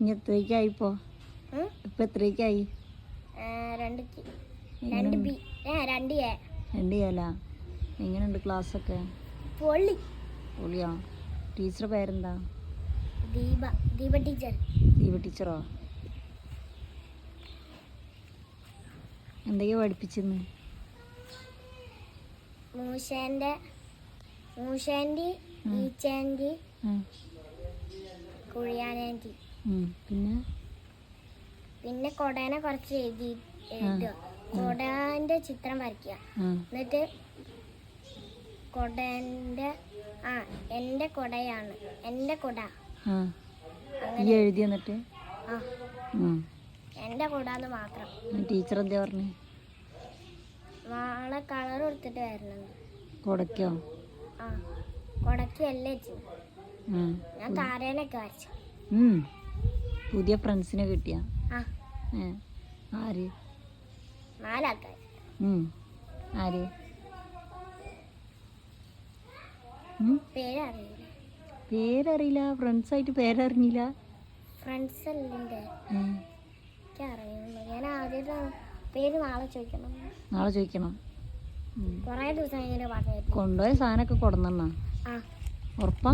ഇനി എത്രയ്ക്കായിപ്പോ? ഇപ്പൊ എത്രയ്ക്കായി? 2 ചെയ്യാല. എങ്ങനെയുണ്ട് ക്ലാസ്സൊക്കെ? പൊളിയാ. ടീച്ചർ പേരെന്താ? ദീപ ടീച്ചർ. ദീപ ടീച്ചറോ? എന്തൊക്കെയാ പഠിപ്പിച്ചെന്ന്? മൂശാൻറ്റി, ഈച്ചാൻറ്റി, കുഴിയാനാൻറ്റി. പിന്നെ കൊടേനെ കുറച്ച് എഴുതുക. കൊടേൻ്റെ ചിത്രം വരയ്ക്കുക. എന്നിട്ട് കൊടേൻ്റെ എൻ്റെ കൊടയാണ്, എൻ്റെ കൊട എഴുതി. എന്നിട്ട് എൻ്റെ കൊടാന്ന് മാത്രം. ടീച്ചർ എന്താ പറഞ്ഞു? നാളെ കളർ കൊടുത്തിട്ട് വരണം. കൊടക്കോ? കൊടക്ക് എല്ലാം വെച്ചു. ഞാൻ താരേനൊക്കെ വരച്ചു. പുതിയ ഫ്രണ്ട്സിനെ കിട്ടിയ? ആര്? 4 ആൾക്കാർ. ആര്? പേരറിയില്ല. ഫ്രണ്ട്സായിട്ട് പേരറിഞ്ഞില്ല. ഫ്രണ്ട്സ് അല്ലേ എനിക്കറിയുന്നു. ഞാൻ ആദ്യത്തെ പേര് നാളെ ചോദിക്കണം. കുറേ ദിവസം ഇങ്ങനെ പറഞ്ഞു. കൊണ്ടുപോയ സാധനമൊക്കെ കൊടുന്നെണ്ണ? ആ. ഉറപ്പാ?